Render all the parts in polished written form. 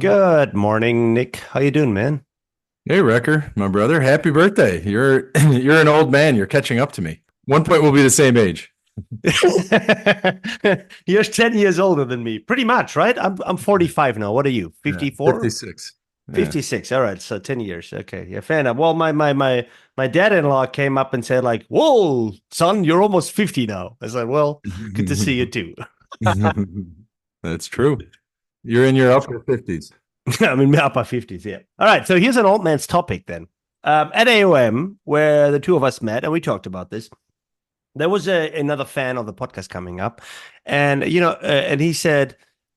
Good morning, Nick. How you doing, man? Hey, Recker, my brother, happy birthday. You're you're an old man. You're catching up to me. One point we'll be the same age. You're 10 years older than me, pretty much, right? I'm 45 now. What are you? Yeah, 54? 56. Yeah. 56. All right, so 10 years. Okay. Yeah, fair enough. Well, my dad-in-law came up and said, like, "Whoa, son, you're almost 50 now." I said, "Well, good to see you too." That's true. You're in your upper 50s. I'm in my upper 50s, yeah. All right, so here's an old man's topic then. At AOM, where the two of us met and we talked about this, there was another fan of the podcast coming up, and and he said,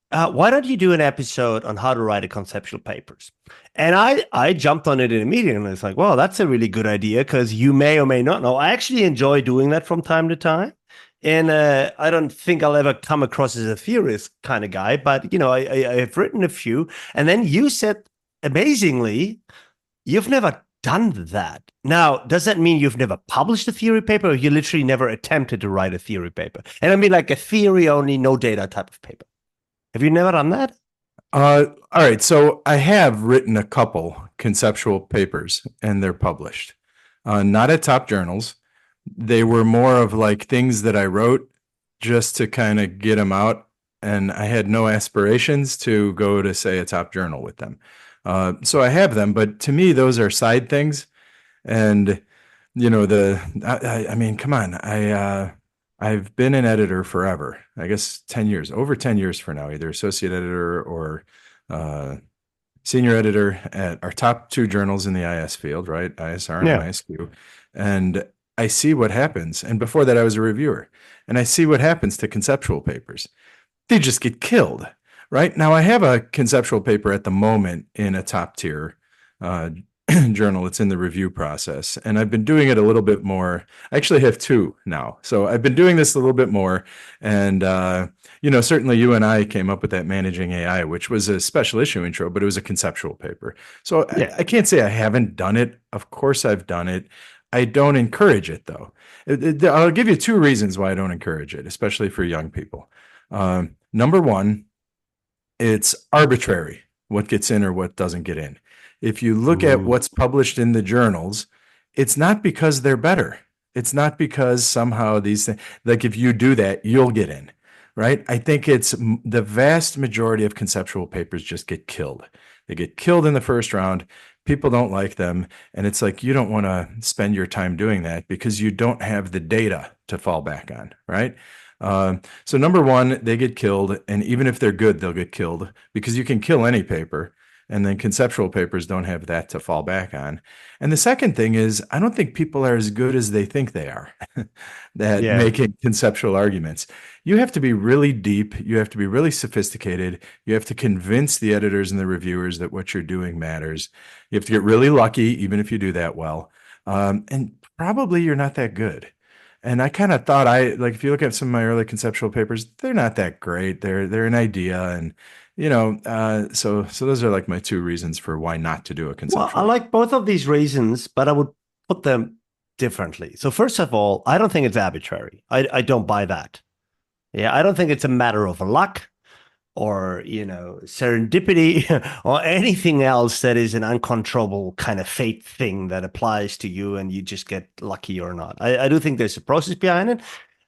"Why don't you do an episode on how to write a conceptual papers?" And I jumped on it immediately, and it's like, "Well, that's a really good idea because you may or may not know. I actually enjoy doing that from time to time." And I don't think I'll ever come across as a theorist kind of guy, but I have written a few. And then you said, amazingly, you've never done that. Now, does that mean you've never published a theory paper, or you literally never attempted to write a theory paper? And I mean like a theory only, no data type of paper. Have you never done that? All right. So I have written a couple conceptual papers and they're published. Not at top journals. They were more of like things that I wrote just to kind of get them out. And I had no aspirations to go to, say, a top journal with them. So I have them, but to me, those are side things. And I mean, come on, I've been an editor forever. I guess 10 years, over 10 years for now, either associate editor or uh, senior editor at our top two journals in the IS field, right? ISR and Yeah. ISQ. And I see what happens. And before that, I was a reviewer, and I see what happens to conceptual papers. They just get killed, right? Now, I have a conceptual paper at the moment in a top tier uh, journal. It's in the review process, and I've been doing it a little bit more. I actually have two now, so I've been doing this a little bit more. And certainly you and I came up with that managing AI, which was a special issue intro, but it was a conceptual paper. So Yeah. I can't say I haven't done it. Of course, I've done it. I don't encourage it though. I'll give you two reasons why I don't encourage it, especially for young people. Number one, it's arbitrary what gets in or what doesn't get in. If you look at Mm. what's published in the journals, it's not because they're better. It's not because somehow these things, like if you do that, you'll get in, right? I think it's the vast majority of conceptual papers just get killed. They get killed in the first round. People don't like them. And it's like, you don't want to spend your time doing that because you don't have the data to fall back on, right? So number one, they get killed, and even if they're good, they'll get killed because you can kill any paper, and then conceptual papers don't have that to fall back on. And the second thing is, I don't think people are as good as they think they are at Yeah. making conceptual arguments. You have to be really deep. You have to be really sophisticated. You have to convince the editors and the reviewers that what you're doing matters. You have to get really lucky, even if you do that well. And probably you're not that good. And I kind of thought if you look at some of my early conceptual papers, they're not that great. They're an idea, and so those are like my two reasons for why not to do a Well, I conceptual. like both of these reasons, but I would put them differently. So first of all, I don't think it's arbitrary. I don't buy that. Yeah, I don't think it's a matter of luck or serendipity or anything else that is an uncontrollable kind of fate thing that applies to you and you just get lucky or not. I do think there's a process behind it.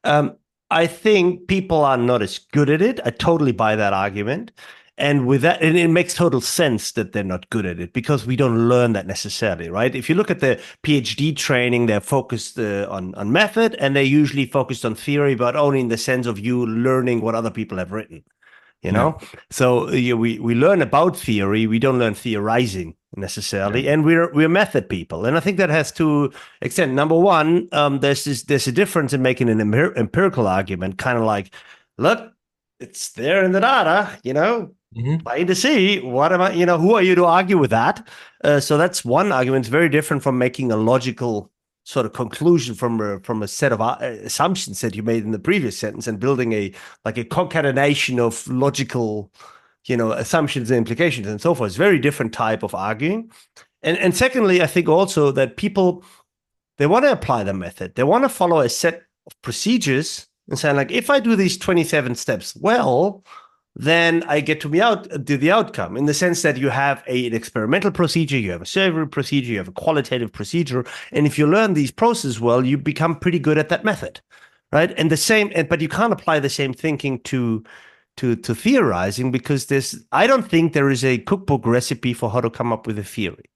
um, I think people are not as good at it. I totally buy that argument. And with that, and it makes total sense that they're not good at it because we don't learn that necessarily, right? If you look at the PhD training, they're focused on method, and they're usually focused on theory, but only in the sense of you learning what other people have written, you Yeah, know. So we learn about theory, we don't learn theorizing yeah, necessarily, and we're method people. And I think that has to extend. Number one, there's a difference in making an empirical argument, kind of like, look, it's there in the data, hmm, plain to see. What am I, who are you to argue with that? So that's one argument. It's very different from making a logical sort of conclusion from a set of assumptions that you made in the previous sentence and building a concatenation of logical, assumptions and implications and so forth. It's a very different type of arguing. And secondly, I think also that people, they want to apply the method. They want to follow a set of procedures and say, like, if I do these 27 steps well, then I get to the outcome, in the sense that you have an experimental procedure, you have a survey procedure, you have a qualitative procedure, and if you learn these processes well, you become pretty good at that method, right? And but you can't apply the same thinking to theorizing, because I don't think there is a cookbook recipe for how to come up with a theory.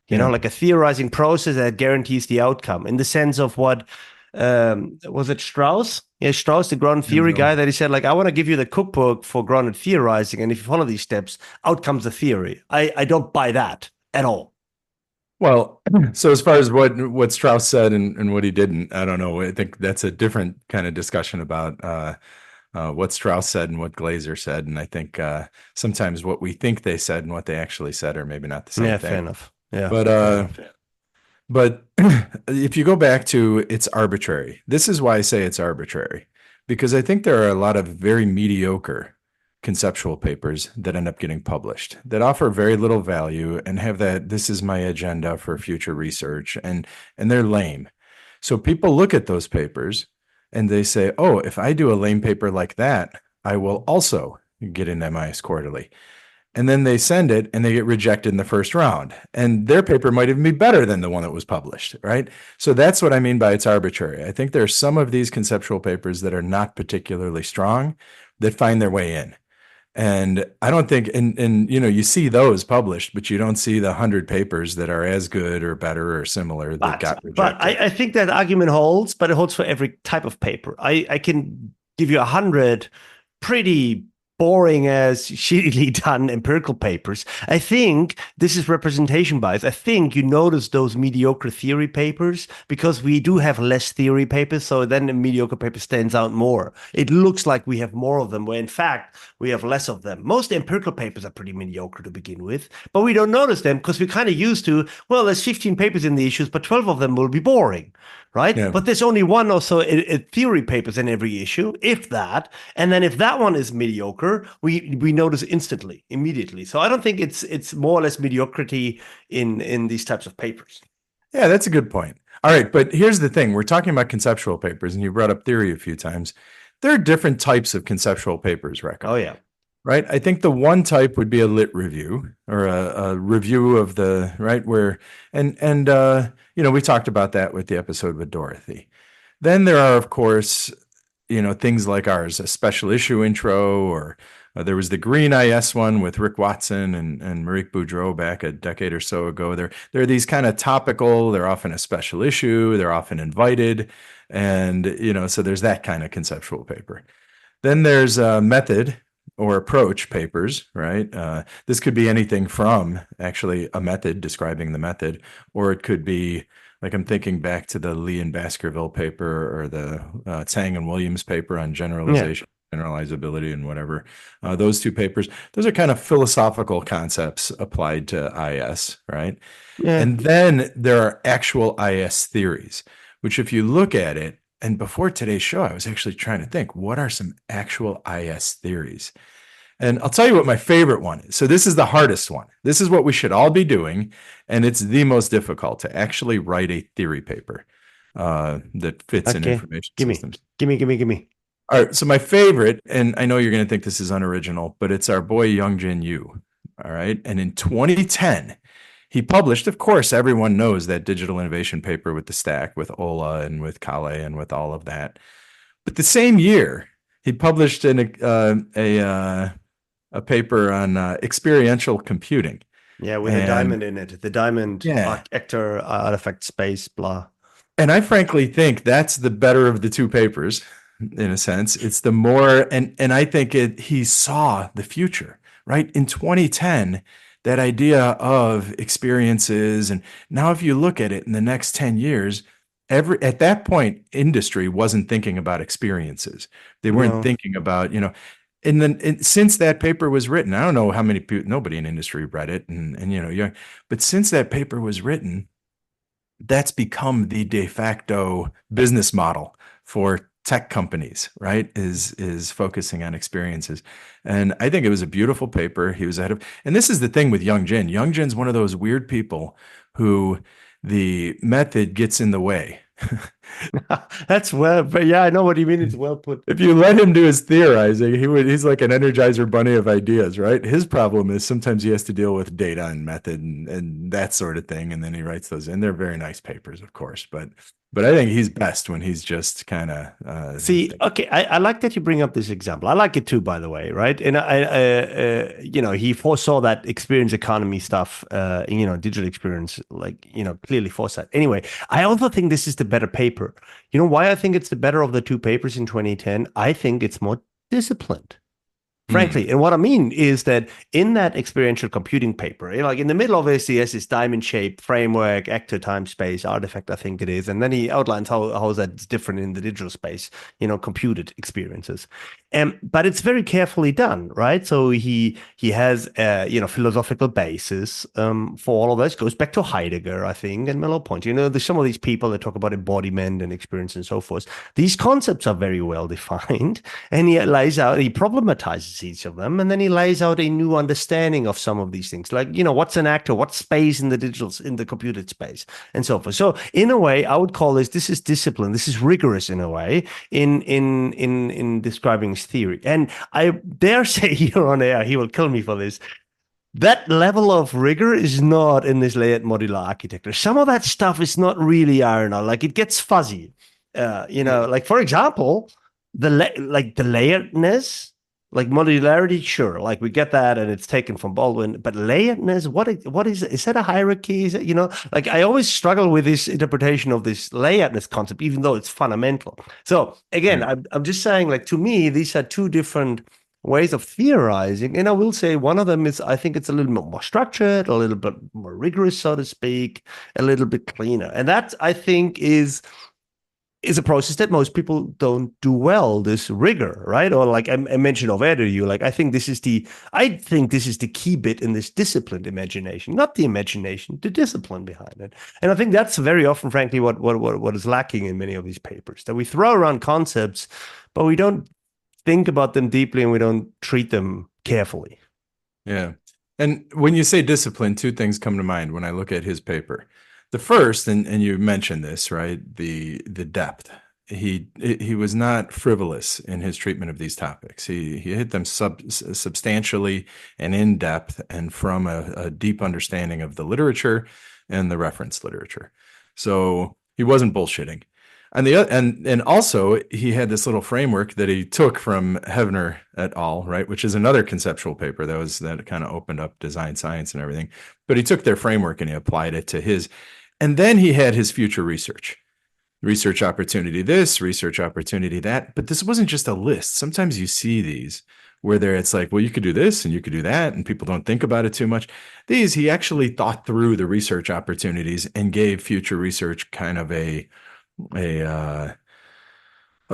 Yeah. Like a theorizing process that guarantees the outcome, in the sense of what was it Strauss? Yeah, Strauss, the grounded theory guy, that he said, like, I want to give you the cookbook for grounded theorizing, and if you follow these steps, out comes the theory. I don't buy that at all. Well, so as far as what Strauss said and what he didn't, I don't know. I think that's a different kind of discussion about what Strauss said and what Glaser said. And I think sometimes what we think they said and what they actually said are maybe not the same Yeah, thing. fair enough. Yeah. But if you go back to it's arbitrary, this is why I say it's arbitrary, because I think there are a lot of very mediocre conceptual papers that end up getting published that offer very little value and have that this is my agenda for future research, and they're lame. So people look at those papers and they say, oh, if I do a lame paper like that, I will also get an MIS quarterly. And then they send it and they get rejected in the first round. And their paper might even be better than the one that was published, right? So that's what I mean by it's arbitrary. I think there are some of these conceptual papers that are not particularly strong that find their way in. And I don't think, and you see those published, but you don't see the 100 papers that are as good or better or similar that got rejected. But I think that argument holds, but it holds for every type of paper. I can give you 100 pretty boring as shittily done empirical papers. I think this is representation bias. I think you notice those mediocre theory papers because we do have less theory papers, so then the mediocre paper stands out more. It looks like we have more of them, where in fact we have less of them. Most empirical papers are pretty mediocre to begin with, but we don't notice them because we're kind of used to, well, there's 15 papers in the issues, but 12 of them will be boring. Right? Yeah. But there's only one or so theory papers in every issue, if that. And then if that one is mediocre, we notice immediately. So I don't think it's more or less mediocrity in these types of papers. Yeah, that's a good point. All right, but here's the thing. We're talking about conceptual papers, and you brought up theory a few times. There are different types of conceptual papers, Recker. Oh, yeah. Right. I think the one type would be a lit review, or a review of the right where, and we talked about that with the episode with Dorothy. Then there are, of course, things like ours, a special issue intro, or there was the Green IS one with Rick Watson and Marique Boudreau back a decade or so ago. There are these kind of topical, they're often a special issue, they're often invited. And, so there's that kind of conceptual paper. Then there's a method or approach papers, right? This could be anything from actually a method describing the method, or it could be like, I'm thinking back to the Lee and Baskerville paper, or the Tsang and Williams paper on generalization, generalizability, and whatever. Those two papers, those are kind of philosophical concepts applied to IS, right? Yeah. And then there are actual IS theories, which if you look at it, and before today's show, I was actually trying to think, what are some actual IS theories? And I'll tell you what my favorite one is. So this is the hardest one. This is what we should all be doing. And it's the most difficult, to actually write a theory paper that fits in information systems. Give me. All right. So my favorite, and I know you're going to think this is unoriginal, but it's our boy Youngjin Yu. All right. And in 2010, he published, of course, everyone knows that digital innovation paper with the stack, with Ola and with Kale and with all of that. But the same year, he published a paper on experiential computing. Yeah, with a diamond in it. The diamond actor artifact space, blah. And I frankly think that's the better of the two papers, in a sense. It's the more, and I think he saw the future, right? In 2010, that idea of experiences. And now if you look at it in the next 10 years, at that point, industry wasn't thinking about experiences. They weren't thinking about, and then since that paper was written, I don't know how many people, nobody in industry read it. But since that paper was written, that's become the de facto business model for tech companies, right? Is focusing on experiences. And I think it was a beautiful paper. He was ahead of, and this is the thing with Youngjin. Youngjin's one of those weird people who the method gets in the way. That's well, but yeah, I know what you mean. It's well put. If you let him do his theorizing, he's like an Energizer bunny of ideas, right? His problem is sometimes he has to deal with data and method and that sort of thing. And then he writes those, and they're very nice papers, of course. But I think he's best when he's just kind of See, okay, I like that you bring up this example. I like it too, by the way, right? And he foresaw that experience economy stuff, digital experience, like, clearly foresaw. Anyway, I also think this is the better paper. You know why I think it's the better of the two papers in 2010? I think it's more disciplined. Frankly, and what I mean is that in that experiential computing paper, like in the middle of SCS is diamond shape framework, actor, time, space, artifact, I think it is. And then he outlines how that's different in the digital space, computed experiences. But it's very carefully done, right? So he has philosophical basis for all of this. Goes back to Heidegger, I think, and Merleau-Ponty. There's some of these people that talk about embodiment and experience and so forth. These concepts are very well defined, and he problematizes each of them, and then he lays out a new understanding of some of these things, like what's an actor, what's space in the computed space, and so forth. So in a way, I would call this is discipline. This is rigorous in a way in describing his theory. And I dare say here on air, he will kill me for this. That level of rigor is not in this layered modular architecture. Some of that stuff is not really iron out. Like it gets fuzzy. Like for example, the layeredness. Like modularity, sure, like we get that, and it's taken from Baldwin. But layeredness, what is that a hierarchy? Is it, like I always struggle with this interpretation of this layeredness concept, even though it's fundamental. So again, I'm just saying, like to me, these are two different ways of theorizing, and I will say one of them is I think it's a little bit more structured, a little bit more rigorous, so to speak, a little bit cleaner, and that I think is a process that most people don't do well, this rigor, right? Or like I mentioned over to you, like I think this is the key bit in this disciplined imagination, not the imagination, the discipline behind it. And I think that's very often, frankly, what is lacking in many of these papers, that we throw around concepts, but we don't think about them deeply and we don't treat them carefully. Yeah. And when you say discipline, two things come to mind when I look at his paper. The first, and you mentioned this, right? The depth. He was not frivolous in his treatment of these topics. He hit them substantially and in depth, and from a deep understanding of the literature and the reference literature. So he wasn't bullshitting. And also he had this little framework that he took from Hevner et al., right, which is another conceptual paper that kind of opened up design science and everything. But he took their framework and he applied it to his. And then he had his future research opportunity this, research opportunity that. But this wasn't just a list. Sometimes you see these where it's like, well, you could do this and you could do that, and people don't think about it too much. He actually thought through the research opportunities and gave future research kind of a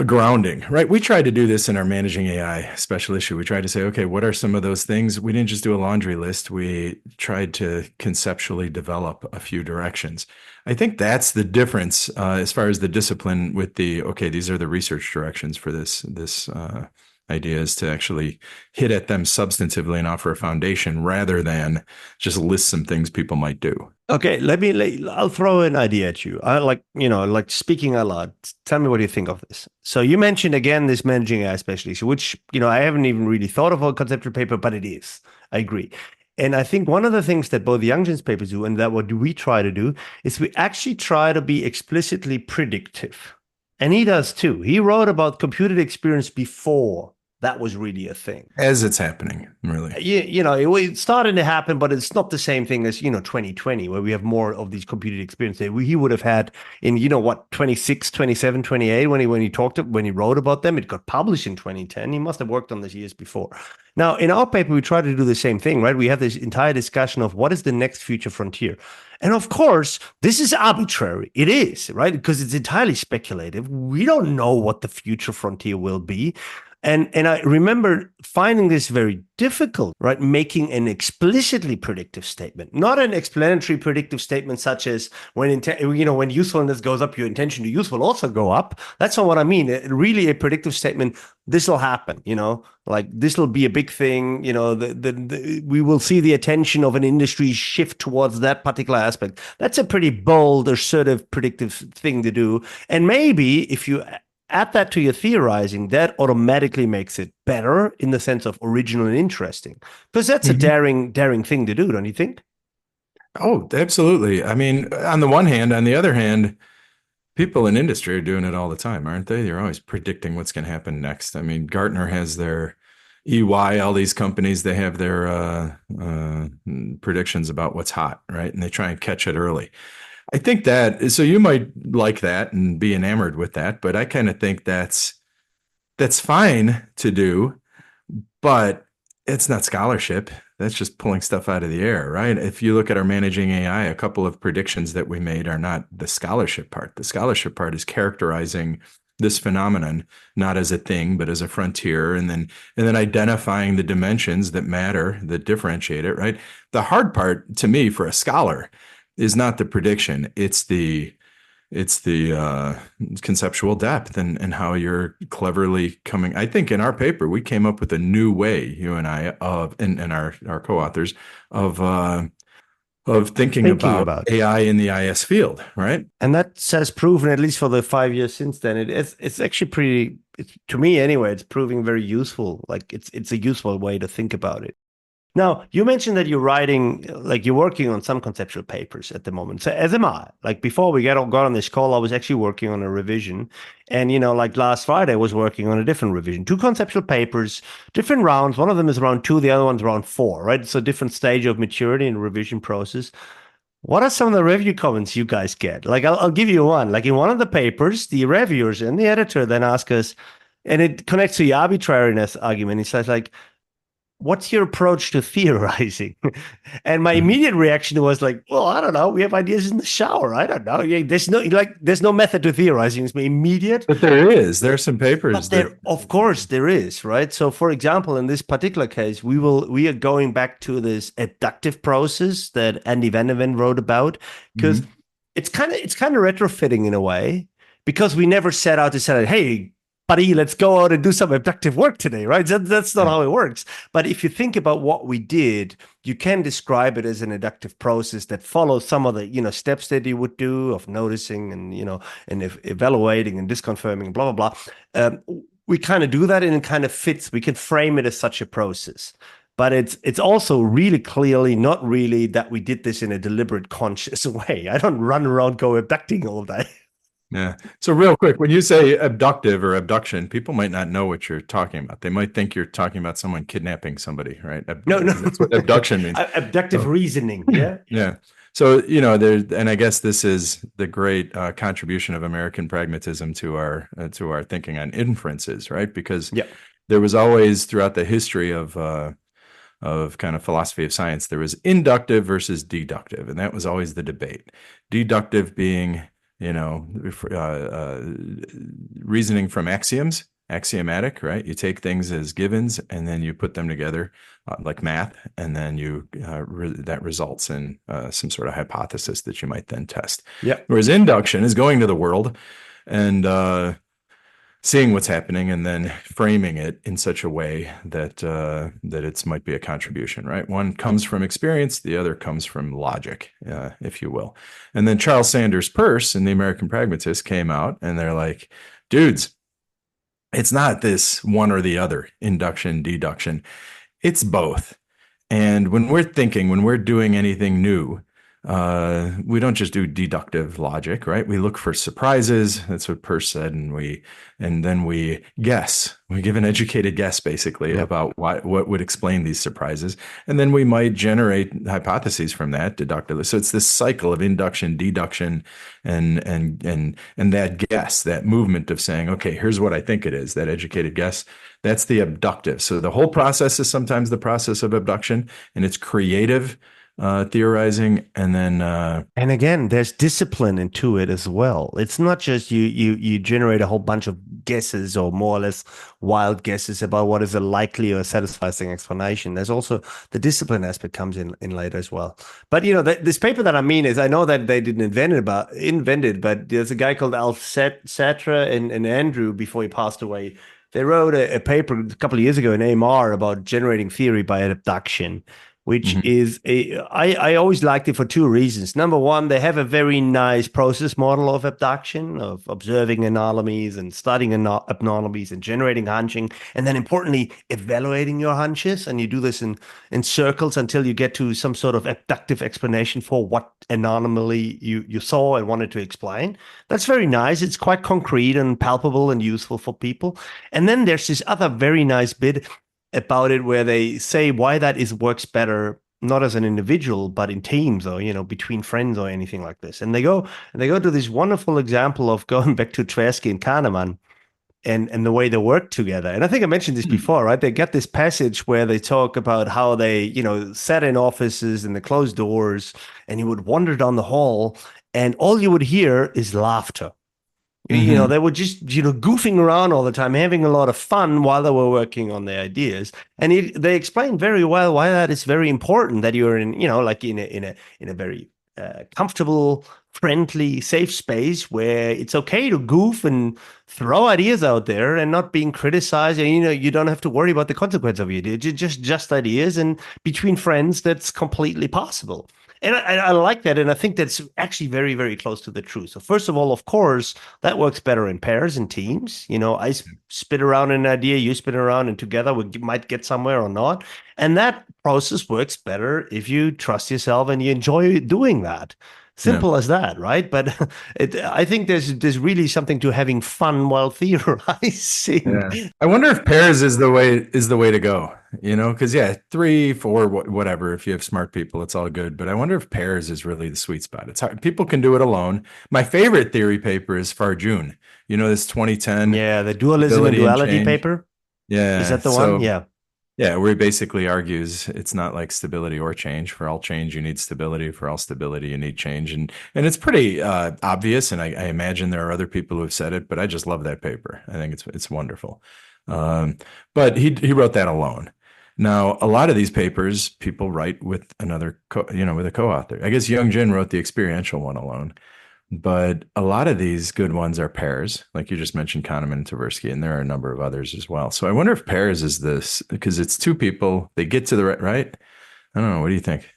grounding, right? We tried to do this in our Managing AI special issue. We tried to say, okay, what are some of those things? We didn't just do a laundry list. We tried to conceptually develop a few directions. I think that's the difference as far as the discipline with these are the research directions for this idea, is to actually hit at them substantively and offer a foundation rather than just list some things people might do. Okay, I'll throw an idea at you. I like speaking a lot. Tell me what you think of this. So you mentioned again this Managing AI special issue, which, I haven't even really thought of a conceptual paper, but it is. I agree. And I think one of the things that both Youngjan's papers do, and that what we try to do, is we actually try to be explicitly predictive. And he does too. He wrote about computed experience before that was really a thing. As it's happening, really. It's starting to happen, but it's not the same thing as, 2020, where we have more of these computed experiences. He would have had in, 26, 27, 28, when he wrote about them. It got published in 2010. He must have worked on this years before. Now, in our paper, we try to do the same thing, right? We have this entire discussion of what is the next future frontier. And of course, this is arbitrary. It is, right? Because it's entirely speculative. We don't know what the future frontier will be. And I remember finding this very difficult, right? Making an explicitly predictive statement, not an explanatory predictive statement, such as when usefulness goes up, your intention to use will also go up. That's not what I mean. Really, a predictive statement. This will happen. Like this will be a big thing. We will see the attention of an industry shift towards that particular aspect. That's a pretty bold, assertive, predictive thing to do. And maybe if you add that to your theorizing, that automatically makes it better in the sense of original and interesting. Because that's a daring thing to do, don't you think? Oh, absolutely. I mean, on the one hand, on the other hand, people in industry are doing it all the time, aren't they? They're always predicting what's going to happen next. I mean, Gartner has their EY, all these companies, they have their predictions about what's hot, right? And they try and catch it early. I think that, so you might like that and be enamored with that, but I kind of think that's fine to do, but it's not scholarship. That's just pulling stuff out of the air, right? If you look at our managing AI, a couple of predictions that we made are not the scholarship part. The scholarship part is characterizing this phenomenon, not as a thing, but as a frontier, and then identifying the dimensions that matter, that differentiate it, right? The hard part to me for a scholar is not the prediction. It's the conceptual depth and how you're cleverly coming. I think in our paper, we came up with a new way, you and I, and our co-authors, of thinking about AI in the IS field, right? And that has proven, at least for the 5 years since then, it's actually pretty, to me anyway, it's proving very useful. Like it's a useful way to think about it. Now, you mentioned that you're working on some conceptual papers at the moment. So as am I. Like before we got on this call, I was actually working on a revision. And, like last Friday, I was working on a different revision. 2 conceptual papers, different rounds. One of them is round 2, the other one's round 4, right? So different stage of maturity and revision process. What are some of the review comments you guys get? Like, I'll give you one. Like in one of the papers, the reviewers and the editor then ask us, and it connects to the arbitrariness argument. It says like, what's your approach to theorizing? And my immediate reaction was like, well, I don't know. We have ideas in the shower. I don't know. There's no method to theorizing. It's immediate. But there is. There are some papers. Of course, there is, right? So, for example, in this particular case, we are going back to this abductive process that Andy Van der Ven wrote about, because it's kind of retrofitting in a way, because we never set out to say, hey, buddy, let's go out and do some abductive work today, right? That's not how it works. But if you think about what we did, you can describe it as an inductive process that follows some of the, steps that you would do of noticing and, and evaluating and disconfirming, blah, blah, blah. We kind of do that and it kind of fits. We can frame it as such a process. But it's also really clearly not really that we did this in a deliberate, conscious way. I don't run around go abducting all day. Yeah. So real quick, when you say abductive or abduction, people might not know what you're talking about. They might think you're talking about someone kidnapping somebody, right? No. That's what abduction means. Abductive reasoning. Yeah. Yeah. So, and I guess this is the great contribution of American pragmatism to our thinking on inferences, right? Because there was always throughout the history of kind of philosophy of science, there was inductive versus deductive, and that was always the debate. Deductive being reasoning from axioms, axiomatic, right? You take things as givens and then you put them together like math, and then that results in some sort of hypothesis that you might then test. Yeah. Whereas induction is going to the world and seeing what's happening and then framing it in such a way that it might be a contribution, right? One comes from experience, the other comes from logic, if you will. And then Charles Sanders Peirce and the American Pragmatists came out and they're like, dudes, it's not this one or the other, induction, deduction. It's both. And when we're doing anything new, we don't just do deductive logic, right? We look for surprises. That's what Peirce said. And then we guess. We give an educated guess, basically, about what would explain these surprises. And then we might generate hypotheses from that deductively. So it's this cycle of induction, deduction, and that guess, that movement of saying, okay, here's what I think it is, that educated guess. That's the abductive. So the whole process is sometimes the process of abduction, and it's creative theorizing, and then And again, there's discipline into it as well. It's not just you generate a whole bunch of guesses or more or less wild guesses about what is a likely or satisfying explanation. There's also the discipline aspect comes in later as well. But this paper that I mean is I know that they didn't invent it, but there's a guy called Al Satra and Andrew before he passed away. They wrote a paper a couple of years ago in AMR about generating theory by abduction, which mhm, is I always liked it for two reasons. Number one, they have a very nice process model of abduction, of observing anomalies and studying anomalies and generating hunching, and then importantly, evaluating your hunches. And you do this in circles until you get to some sort of abductive explanation for what anomaly you saw and wanted to explain. That's very nice. It's quite concrete and palpable and useful for people. And then there's this other very nice bit about it where they say why that is works better not as an individual but in teams or between friends or anything like this. And they go to this wonderful example of going back to Tversky and Kahneman and the way they work together. And I think I mentioned this mhm, before, right? They get this passage where they talk about how they sat in offices and the closed doors, and you would wander down the hall and all you would hear is laughter. mhm, They were just goofing around all the time, having a lot of fun while they were working on their ideas. And they explained very well why that is very important, that you're in like in a very comfortable, friendly, safe space where it's okay to goof and throw ideas out there and not being criticized. And you don't have to worry about the consequence of your ideas. Just ideas, and between friends that's completely possible. And I like that. And I think that's actually very, very close to the truth. So, first of all, of course, that works better in pairs and teams. I spit around an idea, you spit around, and together we might get somewhere or not. And that process works better if you trust yourself and you enjoy doing that. yeah. Simple as that, right? But I think there's really something to having fun while theorizing. Yeah. I wonder if pairs is the way to go, because yeah, three, four, whatever. If you have smart people, it's all good. But I wonder if pairs is really the sweet spot. It's hard. People can do it alone. My favorite theory paper is Farjun. This 2010 Yeah, the dualism and ability and duality change. paper. Is Yeah. that the one? So Yeah. yeah, where he basically argues it's not like stability or change. For all change, you need stability. For all stability, you need change. And it's pretty obvious. And I imagine there are other people who have said it, but I just love that paper. I think it's wonderful. Um, but he wrote that alone. Now, a lot of these papers people write with another with a co-author. I guess Young Jin wrote the experiential one alone. But a lot of these good ones are pairs, like you just mentioned, Kahneman and Tversky, and there are a number of others as well. So I wonder if pairs is this because it's two people, they get to the right. I don't know. What do you think?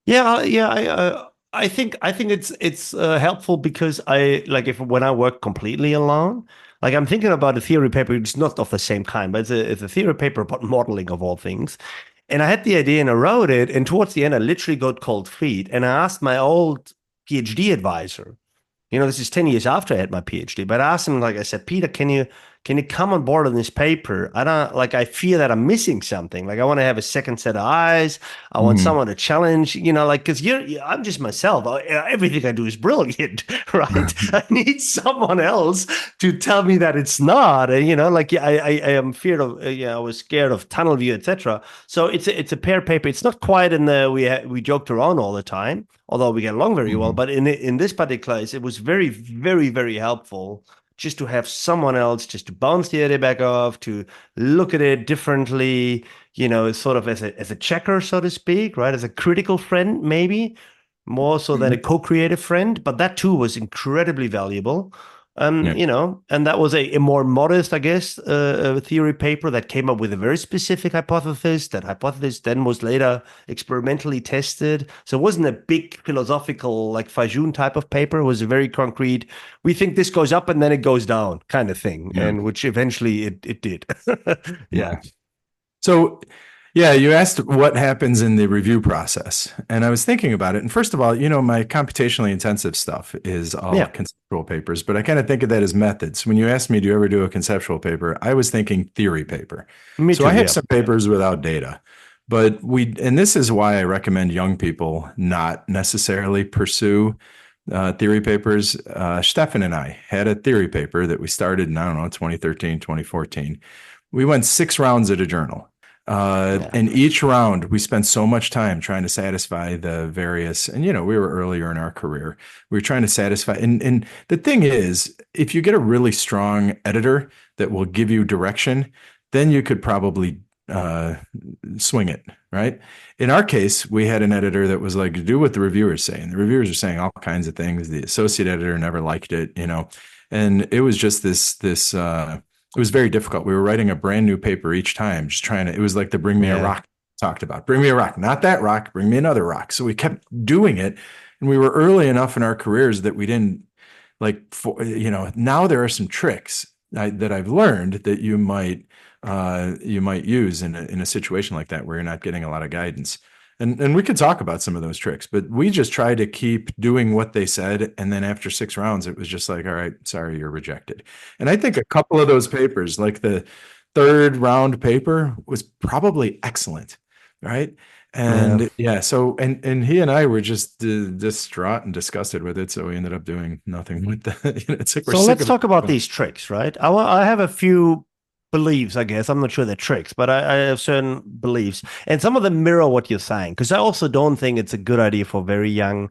Yeah, yeah. I think it's helpful because I like if when I work completely alone, like I'm thinking about a theory paper. It's not of the same kind, but it's a theory paper about modeling of all things. And I had the idea and I wrote it. And towards the end, I literally got cold feet. And I asked my old PhD advisor. This is 10 years after I had my PhD, but I asked him, like I said, Peter, can you come on board on this paper? I fear that I'm missing something. Like I want to have a second set of eyes. I want Mhm. someone to challenge, because I'm just myself. Everything I do is brilliant, right? I need someone else to tell me that it's not. And, I am feared of, I was scared of tunnel view, etc. So it's a pair paper. It's not quite in the, we joked around all the time, although we get along very well. Mhm. But in this particular case, it was very, very, very helpful just to have someone else just to bounce the idea back off, to look at it differently, sort of as a checker, so to speak, right? As a critical friend, maybe more so than a Mhm. co-creative friend. But that too was incredibly valuable. Yeah. And that was a more modest, I guess, theory paper that came up with a very specific hypothesis. That hypothesis then was later experimentally tested. So it wasn't a big philosophical, like Fajoun type of paper. It was a very concrete, we think this goes up and then it goes down kind of thing. Yeah. And which eventually it did. Yeah. Yeah. So, yeah, you asked what happens in the review process. And I was thinking about it. And first of all, my computationally intensive stuff is all Yeah. conceptual papers, but I kind of think of that as methods. When you asked me, do you ever do a conceptual paper? I was thinking theory paper. Me So I too. have Yeah. some papers without data, but and this is why I recommend young people not necessarily pursue theory papers. Stefan and I had a theory paper that we started in, I don't know, 2013, 2014. We went 6 rounds at a journal. Yeah. And each round, we spent so much time trying to satisfy the various, and we were earlier in our career. We were trying to satisfy, and the thing is, if you get a really strong editor that will give you direction, then you could probably swing it, right? In our case, we had an editor that was like, do what the reviewers say. And the reviewers are saying all kinds of things. The associate editor never liked it. And it was just it was very difficult. We were writing a brand new paper each time, just trying to, it was like the bring me a Yeah. rock talked about. Bring me a rock, not that rock, bring me another rock. So we kept doing it. And we were early enough in our careers that we didn't now there are some tricks that I've learned that you might use in a situation like that where you're not getting a lot of guidance. And we could talk about some of those tricks, but we just tried to keep doing what they said. And then after 6 rounds, it was just like, all right, sorry, you're rejected. And I think a couple of those papers, like the third round paper, was probably excellent, right? And so and he and I were just distraught and disgusted with it. So we ended up doing nothing with that. It's like we're So sick let's of talk about it. these tricks, right? I have a few beliefs, I guess. I'm not sure they're tricks, but I have certain beliefs. And some of them mirror what you're saying, because I also don't think it's a good idea for very young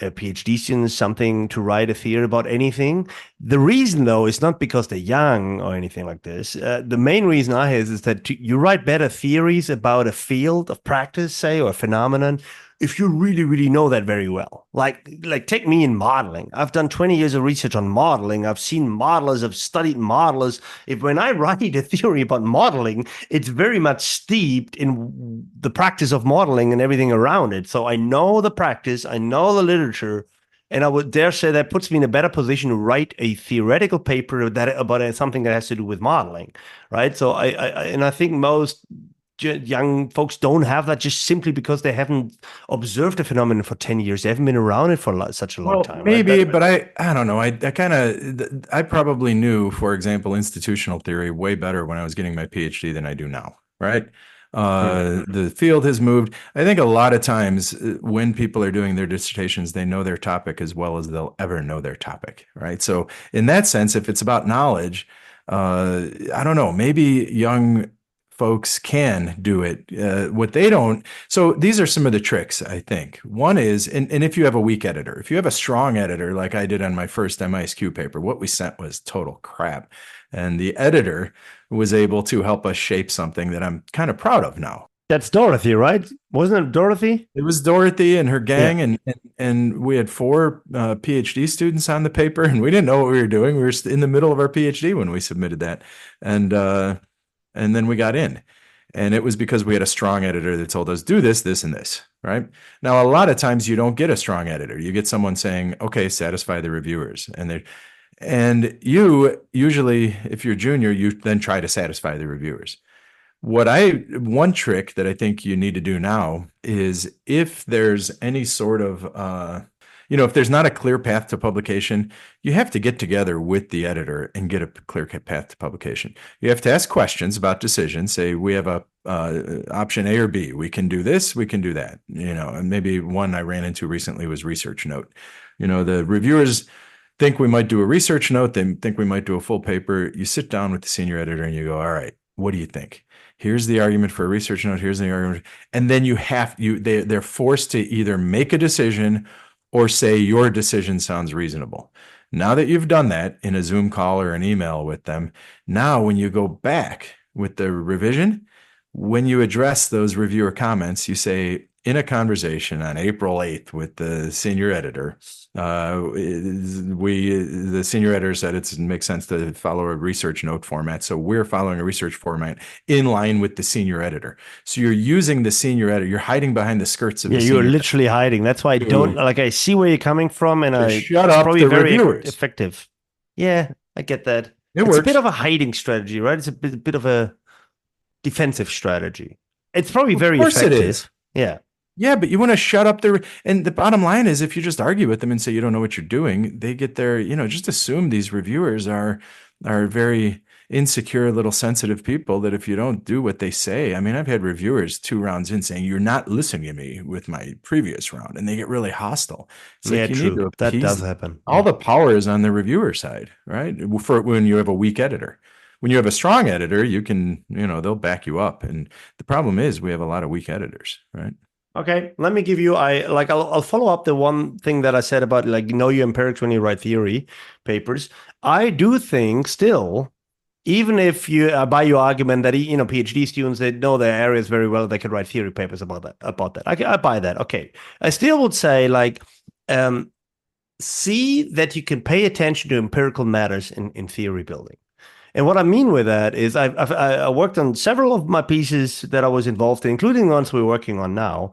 PhD students something to write a theory about anything. The reason, though, is not because they're young or anything like this. The main reason I have is that you write better theories about a field of practice, say, or a phenomenon, if you really, really know that very well. Like take me in modeling. I've done 20 years of research on modeling. I've seen modelers. I've studied modelers. If when I write a theory about modeling, it's very much steeped in the practice of modeling and everything around it. So I know the practice, I know the literature, and I would dare say that puts me in a better position to write a theoretical paper about something that has to do with modeling, right? So I think most young folks don't have that just simply because they haven't observed the phenomenon for 10 years. They haven't been around it for such a long Well, time, right? maybe, but I don't know. I probably knew, for example, institutional theory way better when I was getting my PhD than I do now, right? The field has moved. I think a lot of times when people are doing their dissertations, they know their topic as well as they'll ever know their topic, right? So in that sense, if it's about knowledge, I don't know, maybe young folks can do it. What they don't. So these are some of the tricks, I think. One is, and if you have a weak editor, if you have a strong editor, like I did on my first MISQ paper, what we sent was total crap. And the editor was able to help us shape something that I'm kind of proud of now. That's Dorothy, right? Wasn't it Dorothy? It was Dorothy and her gang, Yeah. and we had 4 PhD students on the paper, and we didn't know what we were doing. We were in the middle of our PhD when we submitted that, and then we got in. And it was because we had a strong editor that told us, do this, this, and this, right? Now, a lot of times you don't get a strong editor. You get someone saying, okay, satisfy the reviewers. And you usually, if you're junior, you then try to satisfy the reviewers. One trick that I think you need to do now is if there's any sort of, if there's not a clear path to publication, you have to get together with the editor and get a clear path to publication. You have to ask questions about decisions. Say, we have a option A or B. We can do this, we can do that. And maybe one I ran into recently was research note. The reviewers think we might do a research note. They think we might do a full paper. You sit down with the senior editor and you go, all right, what do you think? Here's the argument for a research note. Here's the argument. And then they're forced to either make a decision or say your decision sounds reasonable. Now that you've done that in a Zoom call or an email with them, now when you go back with the revision, when you address those reviewer comments, you say, in a conversation on April 8th with the senior editor, the senior editor said it makes sense to follow a research note format. So we're following a research format in line with the senior editor. So you're using the senior editor. You're hiding behind the skirts of the senior you're literally hiding. That's why I don't like. I see where you're coming from, and it's probably very effective. Yeah, I get that. It's works. A bit of a hiding strategy, right? It's a bit of a defensive strategy. It's probably very effective. It is. Yeah. Yeah, but you want to shut up and the bottom line is if you just argue with them and say you don't know what you're doing, they get their, just assume these reviewers are very insecure, little sensitive people that if you don't do what they say, I mean, I've had reviewers 2 rounds in saying, you're not listening to me with my previous round, and they get really hostile. It's like, you true. That does happen. All the power is on the reviewer side, right? For when you have a weak editor. When you have a strong editor, you can, they'll back you up. And the problem is we have a lot of weak editors, right? Okay, let me give you. I'll follow up the one thing that I said about like know your empirics when you write theory papers. I do think still, even if you buy your argument that PhD students they know their areas very well, they could write theory papers about that. I buy that. Okay, I still would say like see that you can pay attention to empirical matters in theory building. And what I mean with that is I worked on several of my pieces that I was involved in, including the ones we're working on now.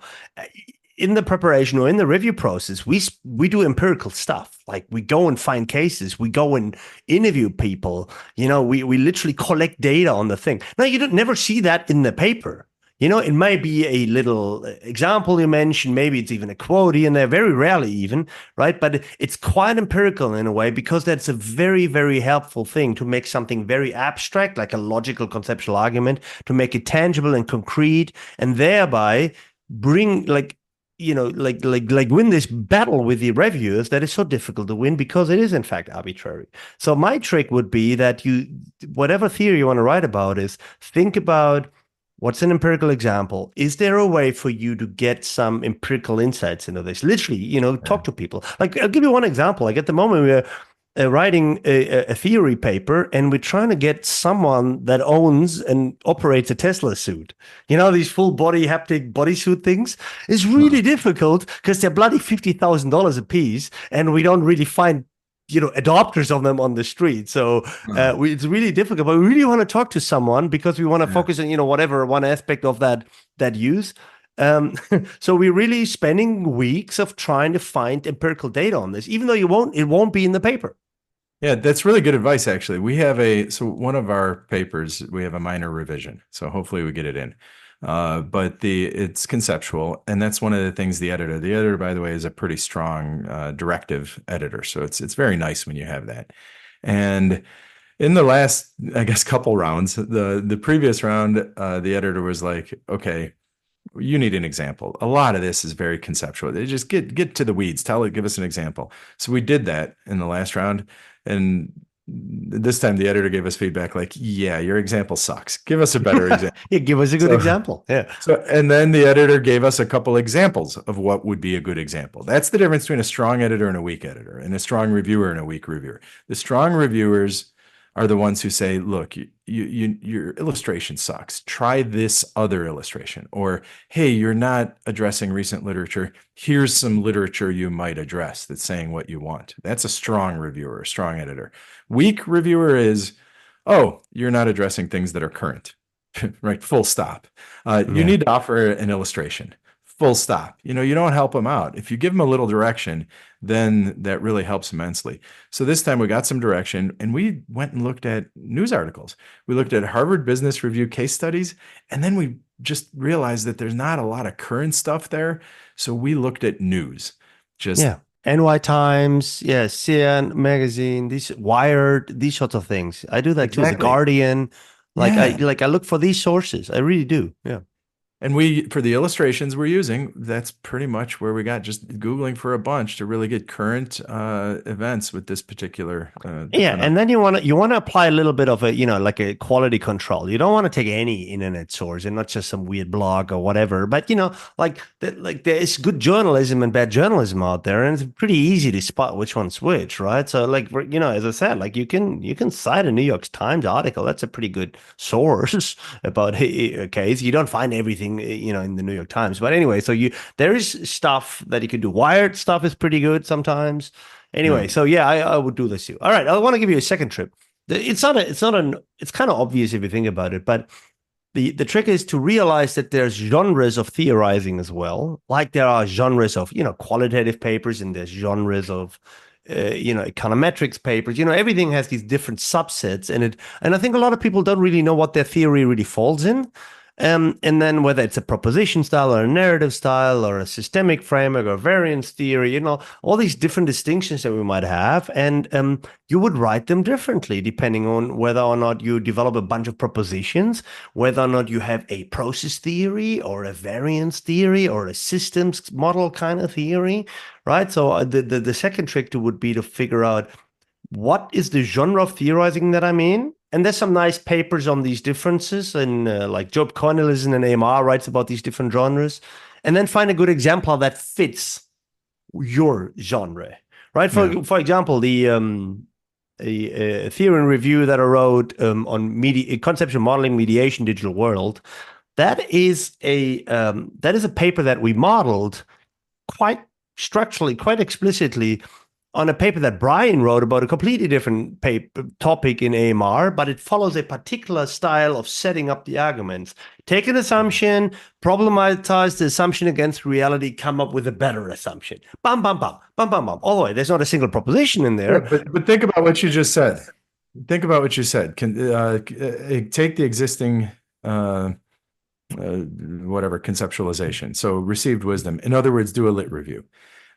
In the preparation or in the review process, we do empirical stuff. Like we go and find cases, we go and interview people. We literally collect data on the thing. Now you don't never see that in the paper. It might be a little example you mentioned. Maybe it's even a quote in there, very rarely even, right? But it's quite empirical in a way because that's a very, very helpful thing to make something very abstract, like a logical conceptual argument, to make it tangible and concrete, and thereby bring win this battle with the reviewers that is so difficult to win because it is in fact arbitrary. So my trick would be that whatever theory you want to write about is think about what's an empirical example? Is there a way for you to get some empirical insights into this? Literally, talk to people. Like, I'll give you one example. Like at the moment, we're writing a theory paper, and we're trying to get someone that owns and operates a Tesla suit. These full body haptic bodysuit things. It's really difficult because they're bloody $50,000 a piece, and we don't really find adopters of them on the street. So it's really difficult, but we really want to talk to someone because we want to focus on, whatever one aspect of that use. So we're really spending weeks of trying to find empirical data on this, even though it won't be in the paper. Yeah, that's really good advice, actually. We have one of our papers, we have a minor revision. So hopefully we get it in. But it's conceptual, and that's one of the things the editor, by the way, is a pretty strong directive editor. So it's very nice when you have that. And in the last, I guess, couple rounds, the previous round, the editor was like, okay, you need an example. A lot of this is very conceptual. They just get to the weeds. Give us an example. So we did that in the last round, and this time the editor gave us feedback like, yeah, your example sucks. Give us a better example. Yeah, give us a good example. Yeah. And then the editor gave us a couple examples of what would be a good example. That's the difference between a strong editor and a weak editor, and a strong reviewer and a weak reviewer. The strong reviewers are the ones who say, look, your illustration sucks. Try this other illustration. Or, hey, you're not addressing recent literature. Here's some literature you might address that's saying what you want. That's a strong reviewer, a strong editor. Weak reviewer is, oh, you're not addressing things that are current, right? Full stop. You need to offer an illustration. Full stop. You don't help them out. If you give them a little direction, then that really helps immensely. So this time we got some direction, and we went and looked at news articles. We looked at Harvard Business Review case studies, and then we just realized that there's not a lot of current stuff there. So we looked at news. NY Times, CNN magazine, these Wired, these sorts of things. I do that too. The Guardian. I look for these sources. I really do. Yeah. And for the illustrations we're using, that's pretty much where we got just Googling for a bunch to really get current events with this particular. And then you want to apply a little bit of a, like a quality control. You don't want to take any internet source and not just some weird blog or whatever. But, there is good journalism and bad journalism out there. And it's pretty easy to spot which one's which, right? So as I said, you can cite a New York Times article. That's a pretty good source about a case. You don't find everything in the New York Times, but anyway, so there is stuff that you can do. Wired stuff is pretty good sometimes. Anyway, so I would do this too. All right, I want to give you a second trip. It's kind of obvious if you think about it, but the trick is to realize that there's genres of theorizing as well. Like there are genres of qualitative papers, and there's genres of econometrics papers. Everything has these different subsets, and I think a lot of people don't really know what their theory really falls in. And then whether it's a proposition style or a narrative style or a systemic framework or variance theory, all these different distinctions that we might have. And you would write them differently depending on whether or not you develop a bunch of propositions, whether or not you have a process theory or a variance theory or a systems model kind of theory, right? So the second trick would be to figure out what is the genre of theorizing that I'm in, And there's some nice papers on these differences, and like Job Cornelissen and AMR writes about these different genres, and then find a good example that fits your genre, right? For example, the a theory review that I wrote on conceptual modeling mediation digital world. That is a paper that we modeled quite structurally, quite explicitly on a paper that Brian wrote about a completely different topic in AMR, but it follows a particular style of setting up the arguments. Take an assumption, problematize the assumption against reality, come up with a better assumption. Bam, bam, bam, bam, bam, bam. All the way. There's not a single proposition in there. Yeah, but think about what you just said. Think about what you said. Take the existing whatever conceptualization. So received wisdom. In other words, do a lit review.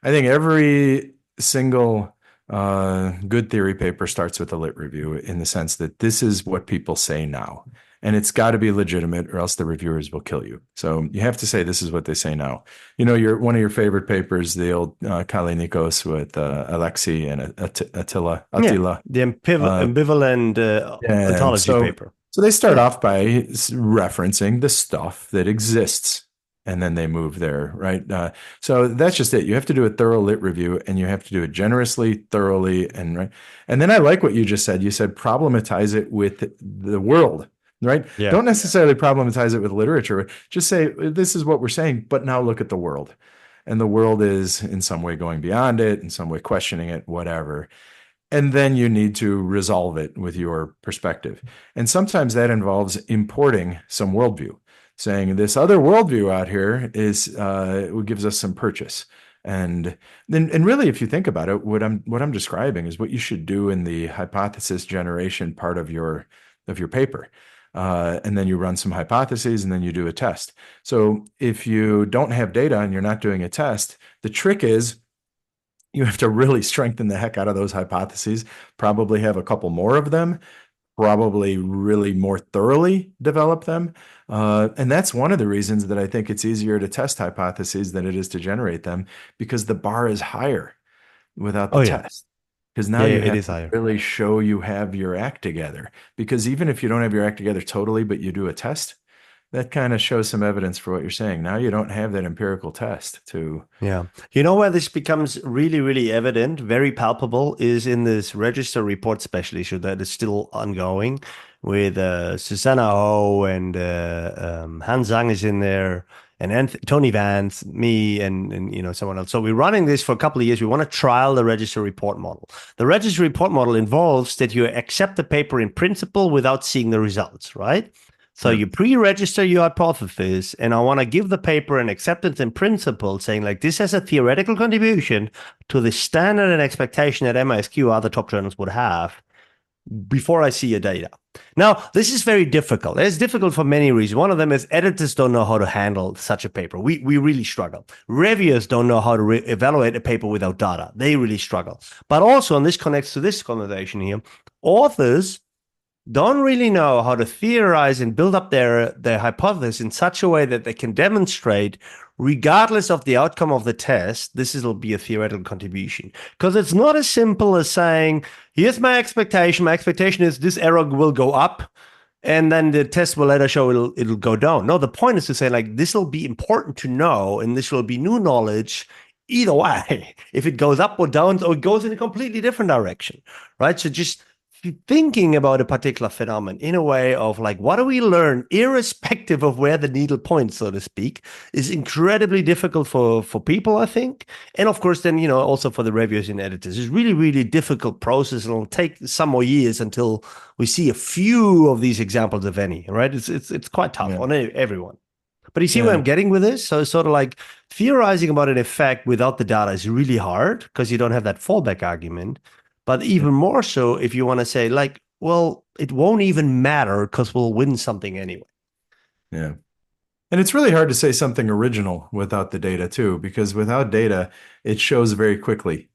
I think every single good theory paper starts with a lit review in the sense that this is what people say now. And it's got to be legitimate or else the reviewers will kill you. So you have to say, this is what they say now. You know, one of your favorite papers, the old Kali Nikos with Alexi and Attila. Yeah, the ambivalent ontology paper. So they start off by referencing the stuff that exists, and then they move there, right? So that's just it. You have to do a thorough lit review, and you have to do it generously, thoroughly, and right. And then I like what you just said. You said problematize it with the world, right? Yeah. Don't necessarily problematize it with literature. Just say, this is what we're saying, but now look at the world. And the world is in some way going beyond it, in some way questioning it, whatever. And then you need to resolve it with your perspective. And sometimes that involves importing some worldview, saying this other worldview out here is what gives us some purchase. And really, if you think about it, what I'm describing is what you should do in the hypothesis generation part of your paper. And then you run some hypotheses, and then you do a test. So if you don't have data and you're not doing a test, the trick is you have to really strengthen the heck out of those hypotheses, probably have a couple more of them, probably really more thoroughly develop them. And that's one of the reasons that I think it's easier to test hypotheses than it is to generate them, because the bar is higher without the test. Because now you have to really show you have your act together. Because even if you don't have your act together totally, but you do a test, that kind of shows some evidence for what you're saying. Now you don't have that empirical test to. Yeah. You know where this becomes really, really evident, very palpable, is in this register report special issue that is still ongoing with Susanna Ho and Hans Zhang is in there, and Tony Vance, me, and someone else. So we're running this for a couple of years. We want to trial the register report model. The register report model involves that you accept the paper in principle without seeing the results, right? So you pre-register your hypothesis, and I want to give the paper an acceptance in principle, saying like this has a theoretical contribution to the standard and expectation that MISQ or other top journals would have before I see your data. Now, this is very difficult. It's difficult for many reasons. One of them is editors don't know how to handle such a paper. We really struggle. Reviewers don't know how to evaluate a paper without data. They really struggle. But also, and this connects to this conversation here, authors don't really know how to theorize and build up their hypothesis in such a way that they can demonstrate, regardless of the outcome of the test, this will be a theoretical contribution. Because it's not as simple as saying, here's my expectation. My expectation is this error will go up, and then the test will later show it'll go down. No, the point is to say, like, this will be important to know, and this will be new knowledge either way, if it goes up or down, or it goes in a completely different direction, right? So just thinking about a particular phenomenon in a way of like, what do we learn irrespective of where the needle points, so to speak, is incredibly difficult for people, I think. And of course, then, also for the reviewers and editors, it's really, really difficult process. And it'll take some more years until we see a few of these examples, if any, right? It's quite tough on everyone. But you see where I'm getting with this? So it's sort of like theorizing about an effect without the data is really hard because you don't have that fallback argument. But even more so if you want to say, like, well, it won't even matter because we'll win something anyway. Yeah. And it's really hard to say something original without the data, too, because without data, it shows very quickly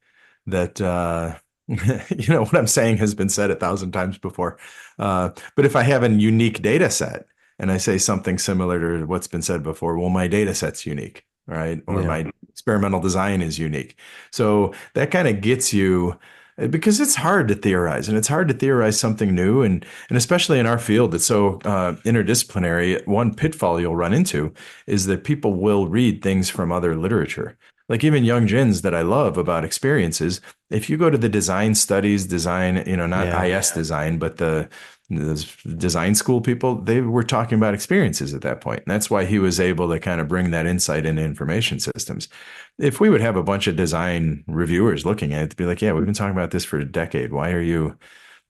that, what I'm saying has been said 1,000 times before. But if I have a unique data set and I say something similar to what's been said before, well, my data set's unique, right? Or my experimental design is unique. So that kind of gets you Because it's hard to theorize, and it's hard to theorize something new, and especially in our field, it's so interdisciplinary. One pitfall you'll run into is that people will read things from other literature. Like even Young Jin's that I love about experiences. If you go to the design studies, design, not Yeah. IS design, but the design school people, they were talking about experiences at that point. And that's why he was able to kind of bring that insight into information systems. If we would have a bunch of design reviewers looking at it to be like, yeah, we've been talking about this for a decade. Why are you,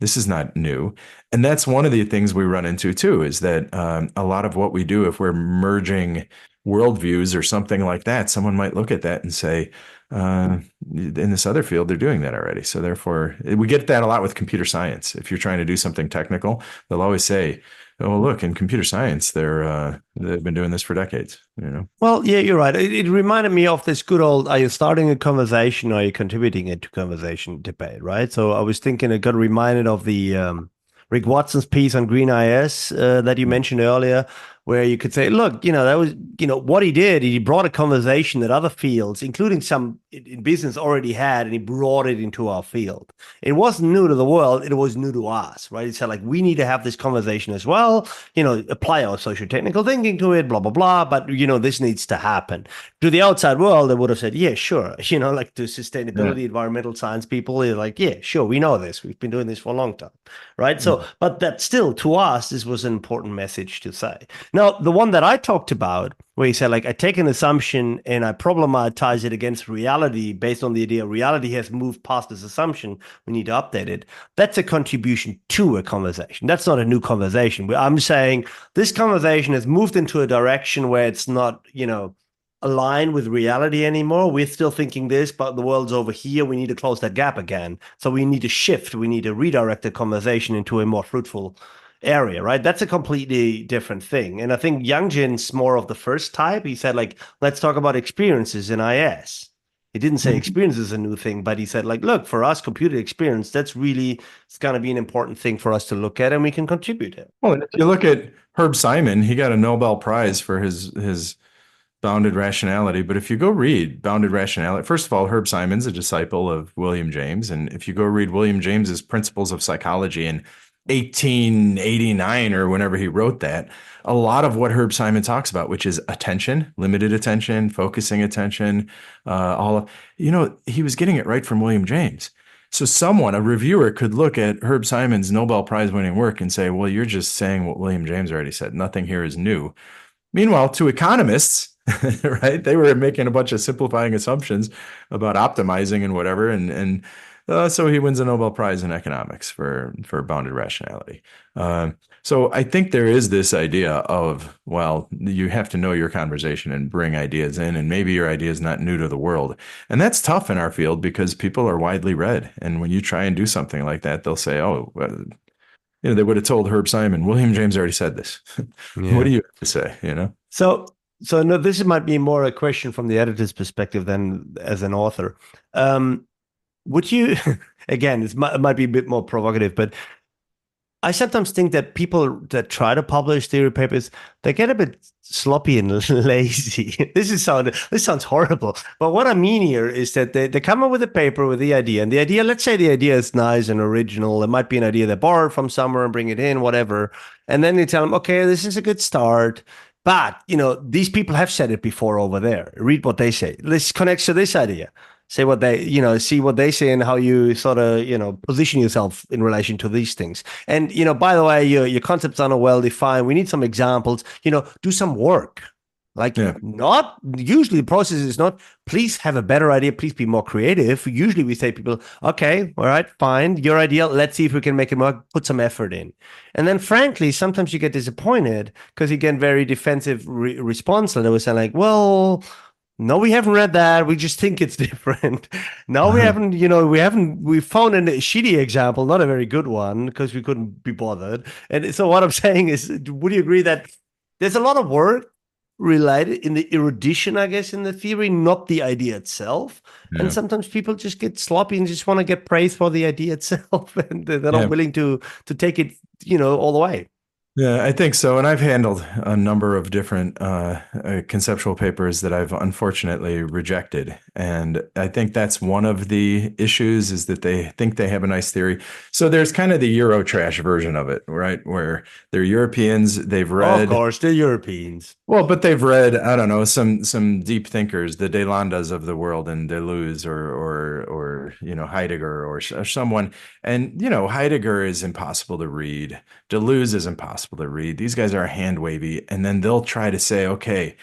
this is not new. And that's one of the things we run into too, is that a lot of what we do, if we're merging worldviews or something like that, someone might look at that and say, in this other field, they're doing that already. So therefore, we get that a lot with computer science. If you're trying to do something technical, they'll always say, "Oh, look, in computer science, they've been doing this for decades." Well, yeah, you're right. It reminded me of this good old, are you starting a conversation or are you contributing it to conversation debate, right? So I was thinking, I got reminded of the Rick Watson's piece on Green IS that you mentioned earlier, where you could say, look, that was, what he did, he brought a conversation that other fields, including some in business, already had, and he brought it into our field. It wasn't new to the world, it was new to us, right? He said, like, we need to have this conversation as well, apply our socio-technical thinking to it, blah, blah, blah, but, this needs to happen. To the outside world, they would have said, yeah, sure. Like to sustainability, environmental science people, they're like, yeah, sure, we know this. We've been doing this for a long time, right? So, but that still, to us, this was an important message to say. Now, the one that I talked about, where he said, like, I take an assumption and I problematize it against reality based on the idea reality has moved past this assumption, we need to update it. That's a contribution to a conversation. That's not a new conversation. I'm saying this conversation has moved into a direction where it's not, aligned with reality anymore. We're still thinking this, but the world's over here. We need to close that gap again. So we need to shift. We need to redirect the conversation into a more fruitful area, right? That's a completely different thing. And I think Youngjin's more of the first type. He said, like, let's talk about experiences in IS. He didn't say experience is a new thing, but he said, like, look, for us, computer experience, that's really, it's going to be an important thing for us to look at, and we can contribute it. Well, and if you look at Herb Simon, he got a Nobel Prize for his bounded rationality. But if you go read bounded rationality, first of all, Herb Simon's a disciple of William James. And if you go read William James's Principles of Psychology in 1889 or whenever he wrote that, a lot of what Herb Simon talks about, which is attention, limited attention, focusing attention, he was getting it right from William James. So a reviewer could look at Herb Simon's Nobel Prize winning work and say, well, you're just saying what William James already said. Nothing here is new. Meanwhile, to economists, right, they were making a bunch of simplifying assumptions about optimizing and whatever. And so he wins a Nobel Prize in economics for bounded rationality. So I think there is this idea of, well, you have to know your conversation and bring ideas in, and maybe your idea is not new to the world. And that's tough in our field because people are widely read. And when you try and do something like that, they'll say, oh, well, they would have told Herb Simon, William James already said this. Yeah. What do you have to say, So no, this might be more a question from the editor's perspective than as an author. Would you, again, it might be a bit more provocative, but I sometimes think that people that try to publish theory papers, they get a bit sloppy and lazy. This sounds horrible. But what I mean here is that they come up with a paper with the idea, and the idea, let's say the idea is nice and original. It might be an idea they borrowed from somewhere and bring it in, whatever. And then they tell them, okay, this is a good start. But, these people have said it before over there. Read what they say. This connects to this idea. Say what they, see what they say and how you sort of, position yourself in relation to these things. And, by the way, your concepts are not well defined. We need some examples, do some work. Not usually the process is not, please have a better idea. Please be more creative. Usually we say people, okay, all right, fine. Your idea. Let's see if we can make it work. Put some effort in. And then frankly, sometimes you get disappointed because you get very defensive response. And they were saying like, well, no, we haven't read that. We just think it's different. No, we haven't, we found a shitty example, not a very good one because we couldn't be bothered. And so what I'm saying is, would you agree that there's a lot of work related in the erudition, I guess, in the theory, not the idea itself. Yeah. And sometimes people just get sloppy and just want to get praise for the idea itself. And they're not willing to take it, all the way. Yeah, I think so. And I've handled a number of different conceptual papers that I've unfortunately rejected. And I think that's one of the issues is that they think they have a nice theory. So there's kind of the Euro trash version of it, right? Where they're Europeans, they've Of read course, the Europeans. well, but they've read, I don't know, some deep thinkers, the Delandas of the world, and Deleuze, or Heidegger, or someone. And Heidegger is impossible to read. Deleuze is impossible to read. These guys are hand wavy, and then they'll try to say, okay,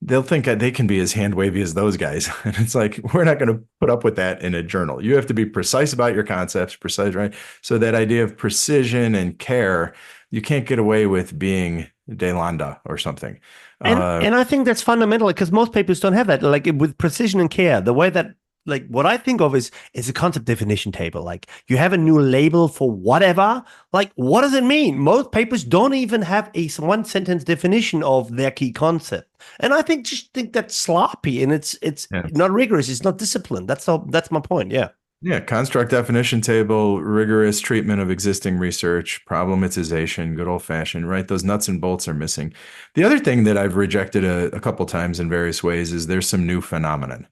they'll think that they can be as hand wavy as those guys, and it's like we're not going to put up with that in a journal. You have to be precise about your concepts, precise, right? So that idea of precision and care, you can't get away with being Delanda or something. And I think that's fundamental because most papers don't have that. Like with precision and care, the way that like what I think of is a concept definition table. Like you have a new label for whatever. Like what does it mean? Most papers don't even have a one sentence definition of their key concept. And I think that's sloppy and it's Yeah. not rigorous. It's not disciplined. That's my point. Yeah. Yeah, construct definition table, rigorous treatment of existing research, problematization, good old fashioned, right? Those nuts and bolts are missing. The other thing that I've rejected a couple times in various ways is there's some new phenomenon.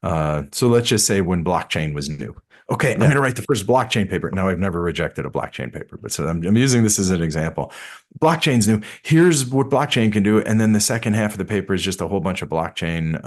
So let's just say when blockchain was new. Okay, I'm going to write the first blockchain paper. Now, I've never rejected a blockchain paper, but so I'm using this as an example. Blockchain's new. Here's what blockchain can do. And then the second half of the paper is just a whole bunch of blockchain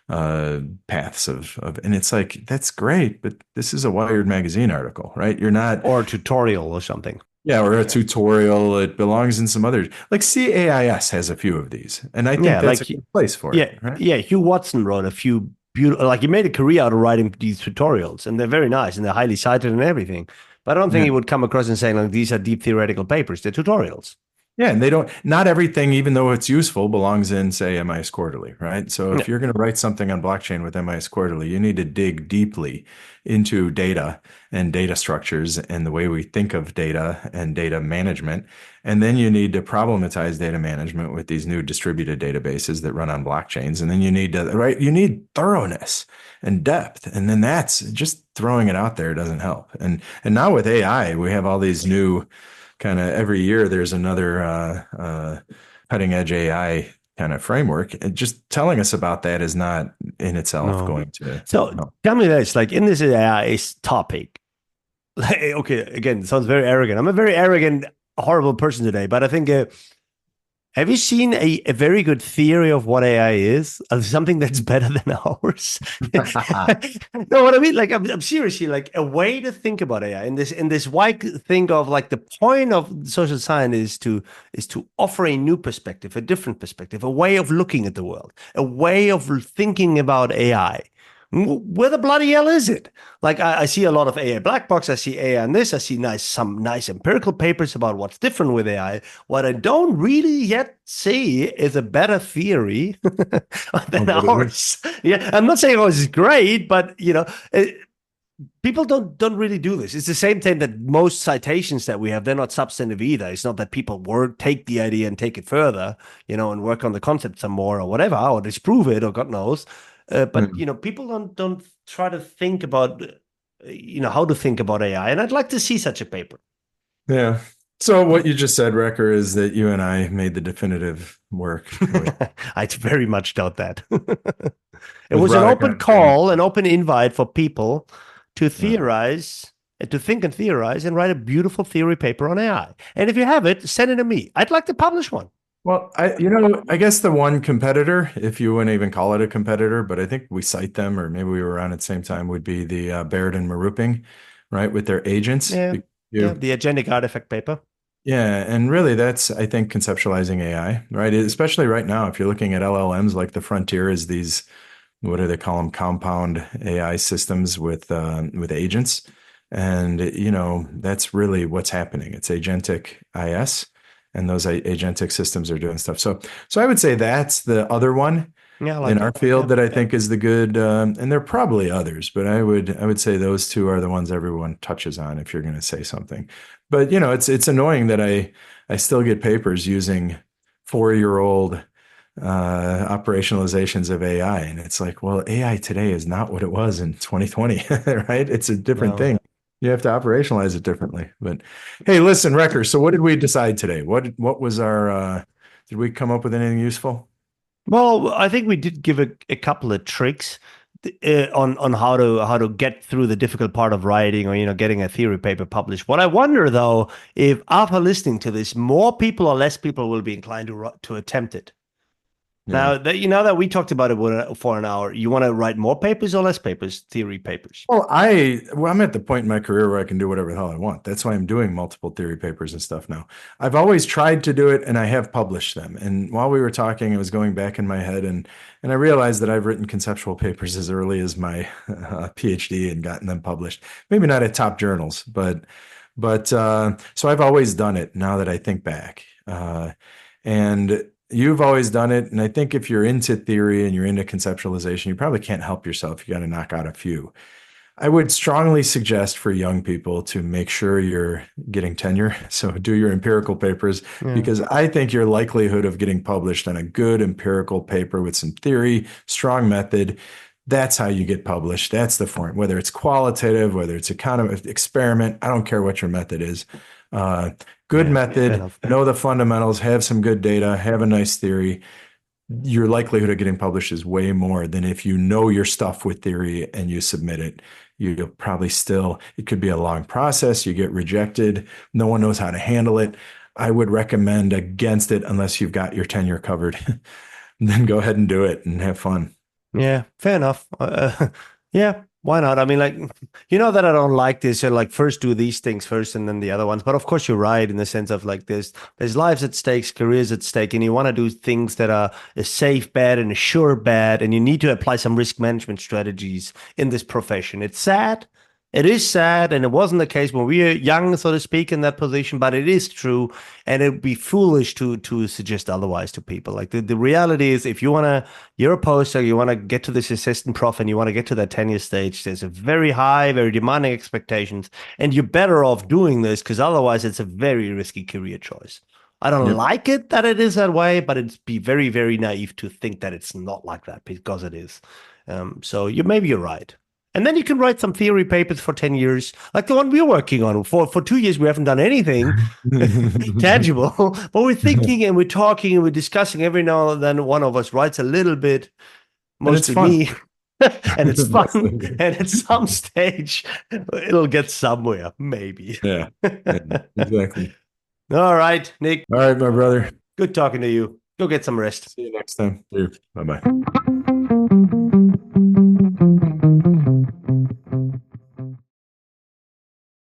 paths and it's like, that's great, but this is a Wired magazine article, right? You're not, Or a tutorial or something. yeah, or a tutorial. It belongs in some others. Like CAIS has a few of these, and I think that's like a good place for it, right? yeah. Hugh Watson wrote a few beautiful, like he made a career out of writing these tutorials, and they're very nice and they're highly cited and everything. But I don't think Yeah. he would come across and saying like these are deep theoretical papers. They're tutorials. Yeah, and not everything, even though it's useful, belongs in, say, MIS Quarterly, right? So if you're going to write something on blockchain with MIS Quarterly, you need to dig deeply into data and data structures and the way we think of data and data management. And then you need to problematize data management with these new distributed databases that run on blockchains. And then you need thoroughness and depth. And then that's just throwing it out there doesn't help. And now with AI, we have all these new kind of every year there's another cutting edge AI kind of framework. And just telling us about that is not in itself going to. So tell me this, like in this AI topic, like, okay, again, it sounds very arrogant. I'm a very arrogant, horrible person today, but I think have you seen a very good theory of what AI is? Something that's better than ours? No, what I mean, like I'm seriously like a way to think about AI in this wide thing of like the point of social science is to offer a new perspective, a different perspective, a way of looking at the world, a way of thinking about AI. Where the bloody hell is it? Like I see a lot of AI black box. I see AI on this. I see some nice empirical papers about what's different with AI. What I don't really yet see is a better theory than ours. Yeah, I'm not saying ours is great, but people don't really do this. It's the same thing that most citations that we have, they're not substantive either. It's not that people take the idea and take it further, and work on the concept some more or whatever, or disprove it or God knows. But people don't try to think about how to think about AI, and I'd like to see such a paper. Yeah. So what you just said, Recker, is that you and I made the definitive work. I very much doubt that. It was an open call, an open invite for people to theorize, to think and theorize, and write a beautiful theory paper on AI. And if you have it, send it to me. I'd like to publish one. Well, I guess the one competitor, if you wouldn't even call it a competitor, but I think we cite them, or maybe we were around at the same time, would be the Baird and Maruping, right, with their agents. Yeah, the agentic artifact paper. Yeah, and really that's, I think, conceptualizing AI, right? Especially right now, if you're looking at LLMs, like the frontier is these, what do they call them, compound AI systems with agents. And, that's really what's happening. It's agentic IS. And those agentic systems are doing stuff. So I would say that's the other one in our field that I think is the good. And there are probably others, but I would say those two are the ones everyone touches on if you're going to say something. But it's annoying that I still get papers using 4-year-old operationalizations of AI, and it's like, well, AI today is not what it was in 2020, right? It's a different thing. You have to operationalize it differently. But hey, listen, Recker. So what did we decide today? What was our did we come up with anything useful? Well, I think we did give a couple of tricks on how to get through the difficult part of writing, or getting a theory paper published. What I wonder though, if after listening to this, more people or less people will be inclined to attempt it. Yeah. Now that that we talked about it for an hour, you want to write more papers or less papers, theory papers? I'm at the point in my career where I can do whatever the hell I want. That's why I'm doing multiple theory papers and stuff now. I've always tried to do it, and I have published them. And while we were talking, it was going back in my head, and I realized that I've written conceptual papers as early as my PhD and gotten them published. Maybe not at top journals, but so I've always done it. Now that I think back, and you've always done it. And I think if you're into theory and you're into conceptualization, you probably can't help yourself. You got to knock out a few. I would strongly suggest for young people to make sure you're getting tenure. So do your empirical papers, Yeah. because I think your likelihood of getting published on a good empirical paper with some theory, strong method, that's how you get published. That's the form, whether it's qualitative, whether it's a kind of experiment. I don't care what your method is. Uh, Good Yeah, fair method, enough. know the fundamentals, have some good data, have a nice theory. Your likelihood of getting published is way more than if you know your stuff with theory and you submit it. You'll probably still, it could be a long process. You get rejected. No one knows how to handle it. I would recommend against it unless you've got your tenure covered. Then go ahead and do it and have fun. Yeah, fair enough. Yeah, why not? I mean, like, that I don't like this. Like, first do these things first, and then the other ones. But of course, you're right in the sense of like, there's lives at stake, careers at stake, and you want to do things that are a safe bet and a sure bet, and you need to apply some risk management strategies in this profession. It's sad. It is sad, and it wasn't the case when we were young, so to speak, in that position. But it is true, and it would be foolish to suggest otherwise to people. Like the reality is, if you're a postdoc, you want to get to this assistant prof, and you want to get to that tenure stage, there's a very high, very demanding expectations, and you're better off doing this because otherwise, it's a very risky career choice. I don't Yep. like it that it is that way, but it's be very, very naive to think that it's not like that because it is. So maybe you're right. And then you can write some theory papers for 10 years, like the one we're working on. For 2 years, we haven't done anything tangible, but we're thinking and we're talking and we're discussing. Every now and then, one of us writes a little bit, And it's mostly fun. me, and it's fun. And at some stage, it'll get somewhere, maybe. Yeah, yeah, exactly. All right, Nick, All right, my brother. good talking to you. Go get some rest. See you next time. Bye bye.